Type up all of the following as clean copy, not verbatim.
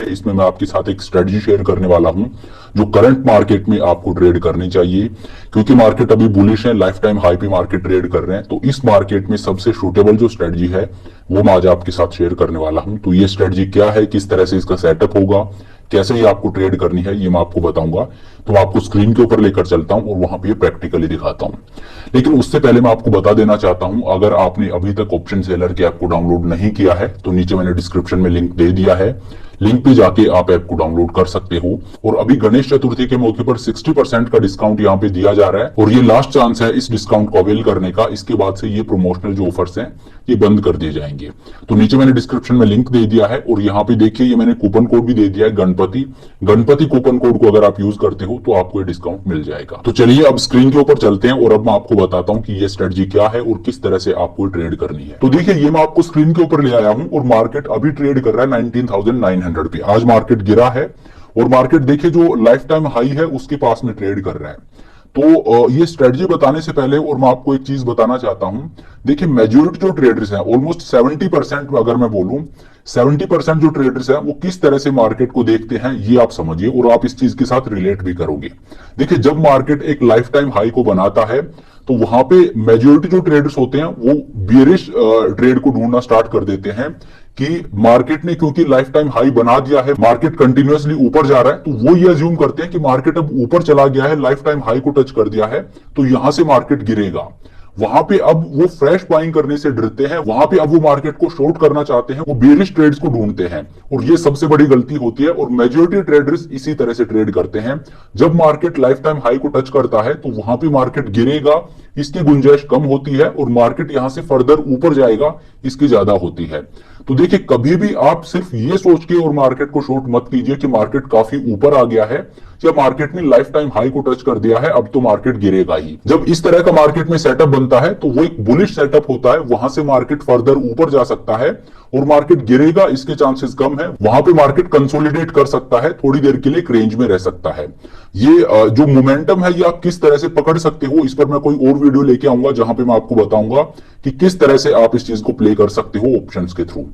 है। इसमें मैं आपके साथ एक स्ट्रेटजी शेयर करने वाला हूं जो करंट मार्केट में आपको ट्रेड करनी चाहिए, क्योंकि मार्केट अभी बुलिश है, लाइफ टाइम हाई पे मार्केट ट्रेड कर रहे हैं। तो इस मार्केट में सबसे सूटेबल जो स्ट्रेटजी है वो मैं आज आपके साथ शेयर करने वाला हूं। तो ये स्ट्रेटजी क्या है, किस तरह से इसका सेटअप होगा, कैसे ये आपको ट्रेड करनी है, ये मैं आपको बताऊंगा। तो मैं आपको स्क्रीन के ऊपर लेकर चलता हूं और वहां पे प्रैक्टिकली दिखाता हूं। लेकिन उससे पहले मैं आपको बता देना चाहता हूं, अगर आपने अभी तक ऑप्शन सेलर के ऐप को डाउनलोड नहीं किया है तो नीचे मैंने डिस्क्रिप्शन में लिंक दे दिया है, लिंक पे जाके आप ऐप को डाउनलोड कर सकते हो। और अभी गणेश चतुर्थी के मौके पर 60% का डिस्काउंट यहाँ पे दिया जा रहा है और ये लास्ट चांस है इस डिस्काउंट को अवेल करने का। इसके बाद से ये प्रोमोशनल जो ऑफर्स हैं ये बंद कर दिए जाएंगे। तो नीचे मैंने डिस्क्रिप्शन में लिंक दे दिया है और यहाँ पे देखिए ये मैंने कूपन कोड भी दे दिया है गणपति कूपन कोड को अगर आप यूज करते हो तो आपको ये डिस्काउंट मिल जाएगा। तो चलिए अब स्क्रीन के ऊपर चलते हैं और अब मैं आपको बताता हूँ कि ये स्ट्रेटजी क्या है और किस तरह से आपको ट्रेड करनी है। तो देखिए ये मैं आपको स्क्रीन के ऊपर ले आया हूँ और मार्केट अभी ट्रेड कर रहा है 19,900 पे। आज मार्केट गिरा है और मार्केट देखिए जो लाइफ टाइम हाई है उसके पास में ट्रेड कर रहा है। तो ये स्ट्रेटजी बताने से पहले और मैं आपको एक चीज बताना चाहता हूं, देखिए मेजोरिटी जो ट्रेडर्स हैं, ऑलमोस्ट 70% अगर मैं बोलूं 70% जो ट्रेडर्स हैं वो किस तरह से मार्केट को देखते हैं ये आप समझिए और आप इस चीज के साथ रिलेट भी करोगे। देखिए जब मार्केट एक लाइफ टाइम हाई को बनाता है तो वहां पे मेजोरिटी जो ट्रेडर्स होते हैं वो बियरिश ट्रेड को ढूंढना स्टार्ट कर देते हैं कि मार्केट ने क्योंकि लाइफ टाइम हाई बना दिया है, मार्केट कंटिन्यूअसली ऊपर जा रहा है, तो वो ये अज्यूम करते हैं कि मार्केट अब ऊपर चला गया है, लाइफ टाइम हाई को टच कर दिया है, तो यहां से मार्केट गिरेगा। वहां पे अब वो फ्रेश बाइंग करने से डरते हैं, वहां पे अब वो मार्केट को शॉर्ट करना चाहते हैं, वो बेरिश ट्रेड्स को ढूंढते हैं और ये सबसे बड़ी गलती होती है और मेजॉरिटी ट्रेडर्स इसी तरह से ट्रेड करते हैं। जब मार्केट लाइफ टाइम हाई को टच करता है तो वहां पे मार्केट गिरेगा, इसकी गुंजाइश कम होती है और मार्केट यहां से फर्दर ऊपर जाएगा, इसकी ज्यादा होती है। तो देखिए कभी भी आप सिर्फ ये सोच के और मार्केट को शॉर्ट मत कीजिए कि मार्केट काफी ऊपर आ गया है या मार्केट ने लाइफ टाइम हाई को टच कर दिया है, अब तो मार्केट गिरेगा ही। जब इस तरह का मार्केट में सेटअप बनता है तो वो एक बुलिश सेटअप होता है, वहां से मार्केट फर्दर ऊपर जा सकता है और मार्केट गिरेगा इसके चांसेस कम है, वहां पे मार्केट कंसोलिडेट कर सकता है, थोड़ी देर के लिए एक रेंज में रह सकता है। ये जो मोमेंटम है ये आप किस तरह से पकड़ सकते हो, इस पर मैं कोई और वीडियो लेके आऊंगा जहां पे मैं आपको बताऊंगा कि किस तरह से आप इस चीज को प्ले कर सकते हो ऑप्शंस के थ्रू।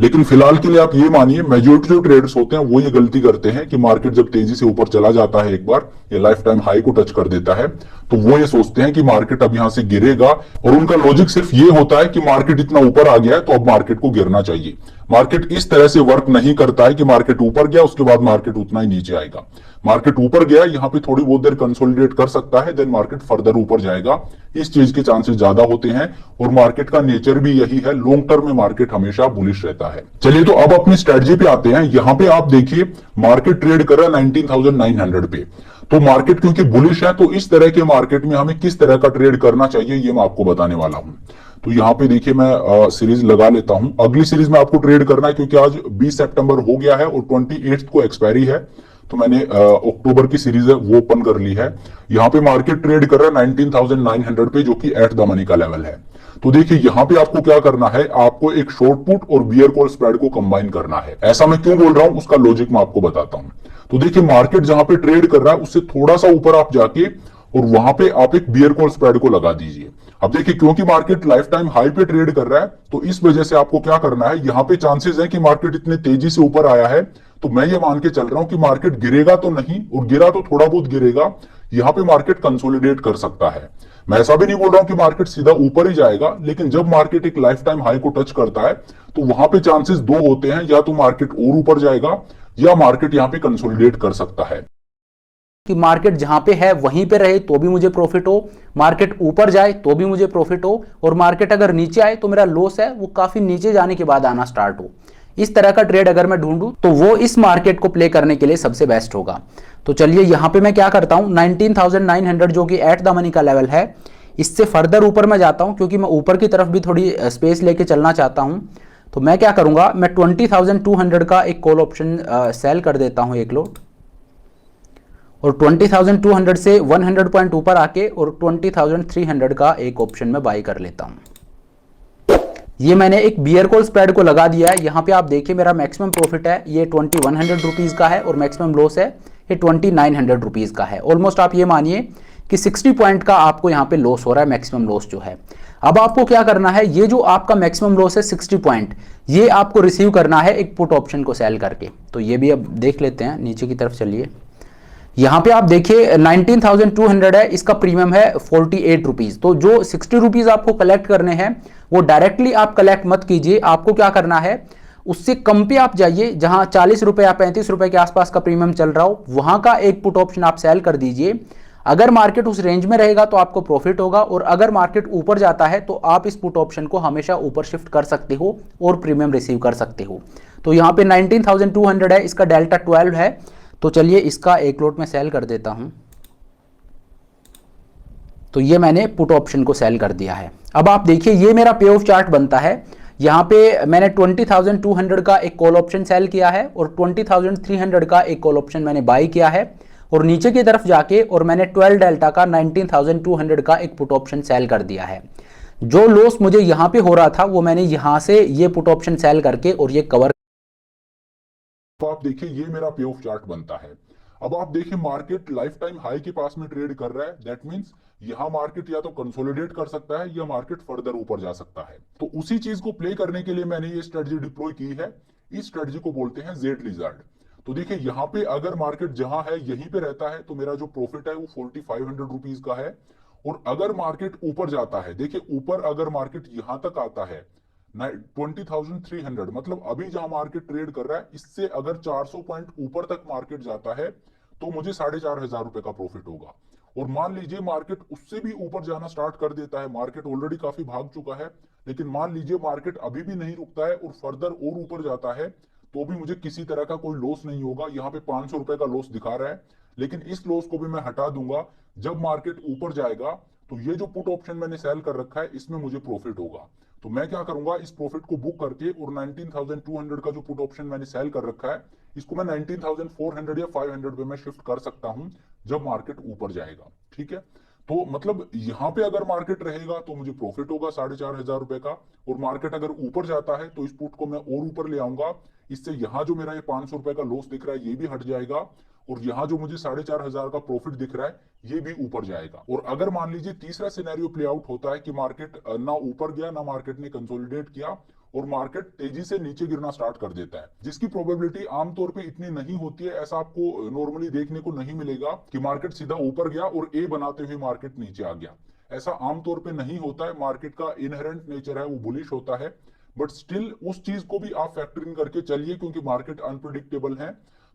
लेकिन फिलहाल के लिए आप ये मानिए मेजॉरिटी जो ट्रेडर्स होते हैं वो ये गलती करते हैं कि मार्केट जब तेजी से ऊपर चला जाता है, एक बार ये लाइफ टाइम हाई को टच कर देता है, तो वो ये सोचते हैं कि मार्केट अब यहां से गिरेगा और उनका लॉजिक सिर्फ ये होता है कि मार्केट इतना ऊपर आ गया है तो अब मार्केट को गिरना चाहिए। मार्केट इस तरह से वर्क नहीं करता है कि मार्केट ऊपर गया उसके बाद मार्केट उतना ही नीचे आएगा। मार्केट ऊपर गया, यहां पे थोड़ी बहुत देर कंसोलिडेट कर सकता है, देन मार्केट फर्दर ऊपर जाएगा, इस चीज के चांसेस ज्यादा होते हैं और मार्केट का नेचर भी यही है, लॉन्ग टर्म में मार्केट हमेशा बुलिश रहता है। चलिए तो अब अपनी स्ट्रेटजी पे आते हैं। यहां पे आप देखिए मार्केट ट्रेड कर रहा है 19,900 पे, तो मार्केट क्योंकि बुलिश है तो इस तरह के मार्केट में हमें किस तरह का ट्रेड करना चाहिए ये मैं आपको बताने वाला हूं। तो यहाँ पे देखिए मैं सीरीज लगा लेता हूं, अगली सीरीज में आपको ट्रेड करना है क्योंकि आज 20 सितंबर हो गया है और 28 को एक्सपायरी है, तो मैंने अक्टूबर की सीरीज है वो ओपन कर ली है। यहाँ पे मार्केट ट्रेड कर रहा है 19,900 पे जो कि एट द मनी का लेवल है। तो देखिए यहाँ पे आपको क्या करना है, आपको एक शॉर्ट पुट और बियर कॉल स्प्रेड को कंबाइन करना है। ऐसा मैं क्यों बोल रहा हूं उसका लॉजिक मैं आपको बताता हूं। तो देखिए मार्केट जहां पे ट्रेड कर रहा है उससे थोड़ा सा ऊपर आप जाके और वहां पे आप एक बियर कॉल स्प्रेड को लगा दीजिए। अब देखिए क्योंकि मार्केट लाइफ टाइम हाई पे ट्रेड कर रहा है तो इस वजह से आपको क्या करना है, यहाँ पे चांसेस है कि मार्केट इतने तेजी से ऊपर आया है तो मैं ये मान के चल रहा हूं कि मार्केट गिरेगा तो नहीं, और गिरा तो थोड़ा बहुत गिरेगा, यहाँ पे मार्केट कंसोलिडेट कर सकता है। मैं ऐसा भी नहीं बोल रहा हूं कि मार्केट सीधा ऊपर ही जाएगा, लेकिन जब मार्केट एक लाइफ टाइम हाई को टच करता है तो वहां पे चांसेस दो होते हैं, या तो मार्केट और ऊपर जाएगा या मार्केट यहाँ पे कंसोलिडेट कर सकता है। कि मार्केट जहां पे है वहीं पे रहे तो भी मुझे प्रॉफिट हो, मार्केट ऊपर जाए तो भी मुझे प्रॉफिट हो, और मार्केट अगर नीचे आए तो मेरा लॉस है वो काफी नीचे जाने के बाद आना स्टार्ट हो। इस तरह का ट्रेड अगर मैं ढूंढूं तो वो इस मार्केट को प्ले करने के लिए सबसे बेस्ट होगा। तो चलिए यहां पे मैं क्या करता हूं, 19,900 जो कि एट द मनी का लेवल है, इससे फर्दर ऊपर मैं जाता हूं क्योंकि मैं ऊपर की तरफ भी थोड़ी स्पेस लेके चलना चाहता हूं। तो मैं क्या करूंगा, मैं 20,200 का एक कॉल ऑप्शन सेल कर देता हूं एक लोट, और 20,200 से 100 पॉइंट ऊपर आके और 20,300 का एक ऑप्शन में बाई कर लेता हूं। ये मैंने एक बियर कॉल स्प्रेड को लगा दिया है। यहाँ पे आप देखिए मेरा मैक्सिमम प्रॉफिट है ये 2100 रुपीज़ का है और मैक्सिमम लॉस है ये 2900 रुपीज़ का है। ऑलमोस्ट आप ये मानिए कि 60 पॉइंट का आपको यहाँ पे लॉस हो रहा है, मैक्सिमम लॉस जो है। अब आपको क्या करना है, ये जो आपका मैक्सिमम लॉस है 60 पॉइंट, ये आपको रिसीव करना है एक पुट ऑप्शन को सेल करके। तो ये भी अब देख लेते हैं, नीचे की तरफ चलिए। यहाँ पे आप देखिए 19,200 है, इसका प्रीमियम है 48 रुपीज। तो जो 60 रुपीज आपको कलेक्ट करने हैं वो डायरेक्टली आप कलेक्ट मत कीजिए, आपको क्या करना है उससे कम पे आप जाइए, जहां 40 रुपए या 35 रुपए के आसपास का प्रीमियम चल रहा हो, वहां का एक पुट ऑप्शन आप सेल कर दीजिए। अगर मार्केट उस रेंज में रहेगा तो आपको प्रॉफिट होगा, और अगर मार्केट ऊपर जाता है तो आप इस पुट ऑप्शन को हमेशा ऊपर शिफ्ट कर सकते हो और प्रीमियम रिसीव कर सकते हो। तो यहाँ पे 19,200 है, इसका डेल्टा 12 है। तो चलिए इसका एक लॉट में सेल कर देता हूं। तो ये मैंने पुट ऑप्शन को सेल कर दिया है। अब आप देखिए ये मेरा पे ऑफ चार्ट बनता है। यहाँ पे मैंने 20,200 का एक कॉल ऑप्शन सेल किया है और 20,300 का एक कॉल ऑप्शन मैंने बाई किया है, और नीचे की तरफ जाके और मैंने 12 डेल्टा का 19,200 का एक पुट ऑप्शन सेल कर दिया है। जो लॉस मुझे यहाँ पे हो रहा था वो मैंने यहाँ से ये पुट ऑप्शन सेल करके और ये कवर। तो आप देखिए ये मेरा पे ऑफ चार्ट बनता है। अब आप देखिए मार्केट लाइफ टाइम हाई के पास में ट्रेड कर रहा है, दैट मींस यहाँ मार्केट या तो कंसोलिडेट कर सकता है या मार्केट फर्दर ऊपर जा सकता है। तो उसी चीज को प्ले करने के लिए मैंने ये स्ट्रेटजी डिप्लॉय की है। इस स्ट्रेटजी को बोलते हैं जेड लिजर्ड। तो देखिए यहाँ पे अगर मार्केट जहां है यहीं पे रहता है तो मेरा जो प्रॉफिट है वो 4500 रुपीज का है। और अगर मार्केट ऊपर जाता है, देखिए ऊपर अगर मार्केट यहां तक आता है 20,300, मतलब अभी जहां मार्केट ट्रेड कर रहा है इससे अगर 400 पॉइंट ऊपर तक मार्केट जाता है तो मुझे 4,500 रुपए का प्रॉफिट होगा। और मान लीजिए मार्केट उससे भी ऊपर जाना स्टार्ट कर देता है, मार्केट ऑलरेडी काफी भाग चुका है, लेकिन मान लीजिए मार्केट अभी भी नहीं रुकता है और फर्दर और ऊपर जाता है, तो भी मुझे किसी तरह का कोई लॉस नहीं होगा। यहाँ पे 500 रुपए का लॉस दिखा रहा है, लेकिन इस लॉस को भी मैं हटा दूंगा। जब मार्केट ऊपर जाएगा तो ये जो पुट ऑप्शन मैंने सेल कर रखा है इसमें मुझे प्रॉफिट होगा। तो मैं क्या करूंगा, इस प्रॉफिट को बुक करके और 19,200 का जो पुट ऑप्शन मैंने सेल कर रखा है इसको मैं 19,400 या 500 पे मैं शिफ्ट कर सकता हूं जब मार्केट ऊपर जाएगा। ठीक है, तो मतलब यहाँ पे अगर मार्केट रहेगा तो मुझे प्रॉफिट होगा 4,500 रुपए का, और मार्केट अगर ऊपर जाता है तो इस पुट को मैं और ऊपर ले आऊंगा। इससे यहाँ जो मेरा ये 500 रुपए का लॉस दिख रहा है ये भी हट जाएगा, और यहाँ जो मुझे 4,500 का प्रॉफिट दिख रहा है ये भी ऊपर जाएगा। और अगर मान लीजिए तीसरा सिनेरियो प्ले आउट होता है कि मार्केट ना ऊपर गया ना मार्केट ने कंसोलिडेट किया और मार्केट तेजी से नीचे गिरना स्टार्ट कर देता है, जिसकी प्रोबेबिलिटी आमतौर पे इतनी नहीं होती है, ऐसा आपको नॉर्मली देखने को नहीं मिलेगा कि मार्केट सीधा ऊपर गया और ए बनाते हुए मार्केट नीचे आ गया। ऐसा आमतौर पे नहीं होता है, मार्केट का इनहेरेंट नेचर है वो बुलिश होता है। बट स्टिल उस चीज को भी आप फैक्टरिंग करके चलिए क्योंकि मार्केट अनप्रिडिक्टेबल है।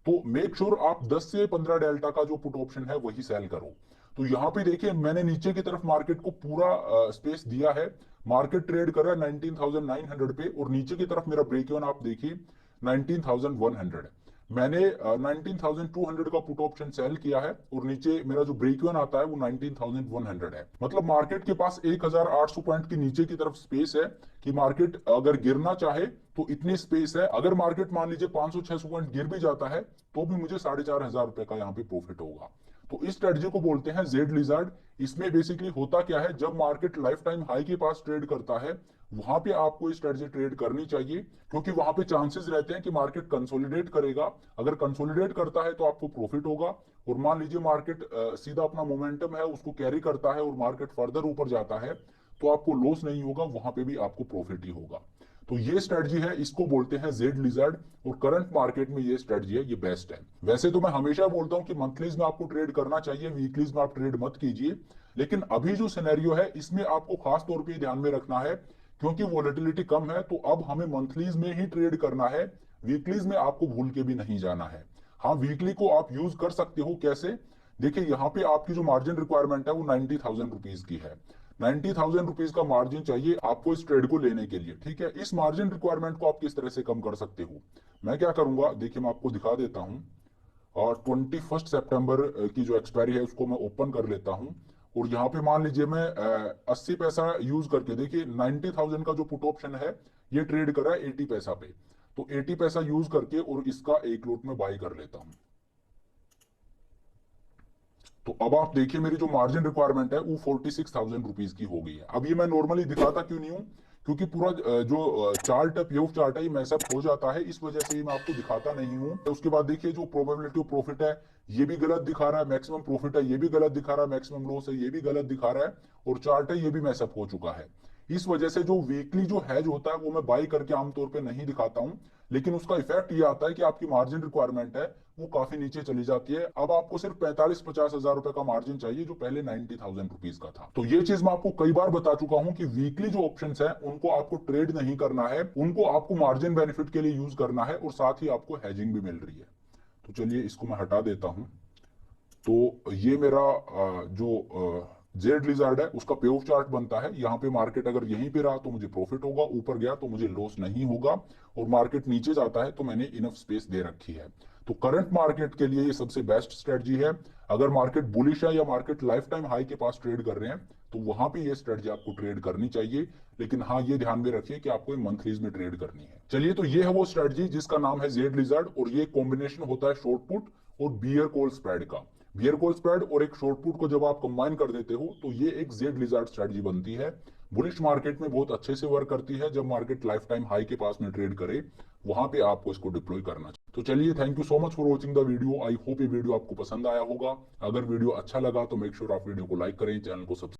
तो मेक श्योर आप 10 से 15 डेल्टा का जो पुट ऑप्शन है वही सेल करो। तो यहाँ पे देखिए मैंने नीचे की तरफ मार्केट को पूरा स्पेस दिया है। मार्केट ट्रेड कर रहा है 19,900 पे और नीचे की तरफ मेरा ब्रेक इवन आप देखिए 19,100 है। मैंने 19,200 का पुट ऑप्शन सेल किया है और नीचे मेरा जो ब्रेक इवन आता है वो 19,100 है। मतलब मार्केट के पास 1,800 पॉइंट के नीचे की तरफ स्पेस है कि मार्केट अगर गिरना चाहे तो इतनी स्पेस है। अगर मार्केट मान लीजिए 500-600 पॉइंट गिर भी जाता है तो भी मुझे 4,500 रुपए का यहाँ पे प्रॉफिट होगा। तो इस स्ट्रेटजी को बोलते हैं जेड लिजर्ड। इसमें बेसिकली होता क्या है, जब मार्केट लाइफ टाइम हाई के पास ट्रेड करता है वहां पे आपको इस स्ट्रेटजी ट्रेड करनी चाहिए, क्योंकि वहां पे चांसेस रहते हैं कि मार्केट कंसोलिडेट करेगा। अगर कंसोलिडेट करता है तो आपको प्रॉफिट होगा, और मान लीजिए मार्केट सीधा अपना मोमेंटम है उसको कैरी करता है और मार्केट फर्दर ऊपर जाता है तो आपको लॉस नहीं होगा, वहां पे भी आपको प्रॉफिट ही होगा। तो ये स्ट्रेटजी है, इसको बोलते हैं जेड लिजर्ड, और करंट मार्केट में ये स्ट्रेटजी है, ये बेस्ट है। वैसे तो मैं हमेशा बोलता हूं कि मंथलीज में आपको ट्रेड करना चाहिए, वीकलीज में आप ट्रेड मत कीजिए, लेकिन अभी जो सिनेरियो है इसमें आपको खास तौर पे ध्यान में रखना है क्योंकि वोलेटिलिटी कम है। तो अब हमें मंथलीज में ही ट्रेड करना है, वीकलीज में आपको भूल के भी नहीं जाना है। हाँ, वीकली को आप यूज कर सकते हो। कैसे, देखिए यहाँ पे आपकी जो मार्जिन रिक्वायरमेंट है वो 90,000 रुपीज की है। 90,000 रुपीज का मार्जिन चाहिए आपको इस ट्रेड को लेने के लिए। ठीक है, इस मार्जिन रिक्वायरमेंट को आप किस तरह से कम कर सकते हो, मैं क्या करूंगा देखिए मैं आपको दिखा देता हूं। और 21 सितंबर की जो एक्सपायरी है उसको मैं ओपन कर लेता हूं, और यहाँ पे मान लीजिए मैं 80 पैसा यूज करके, देखिए 90,000 का जो पुट ऑप्शन है ये ट्रेड कर रहा है 80 पैसा पे, तो 80 पैसा यूज करके और इसका एक लॉट में बाई कर लेता हूं। तो अब आप देखिए मेरी जो मार्जिन रिक्वायरमेंट है वो 46,000 रुपीज की हो गई है। अब ये मैं नॉर्मली दिखाता क्यों नहीं हूं, क्योंकि पूरा जो चार्ट है, पीओ चार्ट है, ये मैसअप हो जाता है, इस वजह से ही मैं आपको दिखाता नहीं हूँ। उसके बाद देखिए जो प्रोबेबिलिटी ऑफ प्रॉफिट है ये भी गलत दिखा रहा है, मैक्सिमम प्रॉफिट है ये भी गलत दिखा रहा है, मैक्सिमम लॉस है ये भी गलत दिखा रहा है, और चार्ट है ये भी मैसअप हो चुका है। इस वजह से जो वीकली जो हैज होता है वो मैं बाई करके आमतौर पे नहीं दिखाता हूं, लेकिन उसका इफेक्ट ये आता है कि आपकी मार्जिन रिक्वायरमेंट है वो काफी नीचे चली जाती है। अब आपको सिर्फ 45-50 हजार रुपए का मार्जिन चाहिए, जो पहले 90,000 रुपीज का था। तो ये चीज मैं आपको कई बार बता चुका हूं कि वीकली जो ऑप्शंस है उनको आपको ट्रेड नहीं करना है, उनको आपको मार्जिन बेनिफिट के लिए यूज करना है, और साथ ही आपको हैजिंग भी मिल रही है। तो चलिए इसको मैं हटा देता हूं। तो ये मेरा जो जेड लिजार्ड है उसका पे ऑफ चार्ट बनता है। यहाँ पे मार्केट अगर यहीं पे रहा तो मुझे प्रॉफिट होगा, ऊपर गया तो मुझे लॉस नहीं होगा, और मार्केट नीचे जाता है तो मैंने इनफ स्पेस दे रखी है। तो करंट मार्केट के लिए ये सबसे बेस्ट स्ट्रेटजी है। अगर मार्केट बुलिश है या मार्केट लाइफ टाइम हाई के पास ट्रेड कर रहे हैं तो वहां पे ये स्ट्रेटजी आपको ट्रेड करनी चाहिए, लेकिन हाँ ये ध्यान में रखिए कि आपको मंथलीज में ट्रेड करनी है। चलिए, तो ये है वो स्ट्रेटजी जिसका नाम है जेड लिजार्ड, और ये कॉम्बिनेशन होता है शॉर्ट पुट और बियर कॉल स्प्रेड का। बियर कॉल स्प्रेड और एक शॉर्ट पुट को जब आप कंबाइन कर देते हो तो ये एक जेड लिजार्ड स्ट्रेटजी बनती है। बुलिश मार्केट में बहुत अच्छे से वर्क करती है, जब मार्केट लाइफ टाइम हाई के पास में ट्रेड करे वहां पे आपको इसको डिप्लॉय करना चाहिए। तो चलिए, thank you so much for watching the video. I hope ये वीडियो आपको पसंद आया होगा। अगर वीडियो अच्छा लगा तो मेक श्योर आप वीडियो को लाइक करें, चैनल को सब्सक्राइब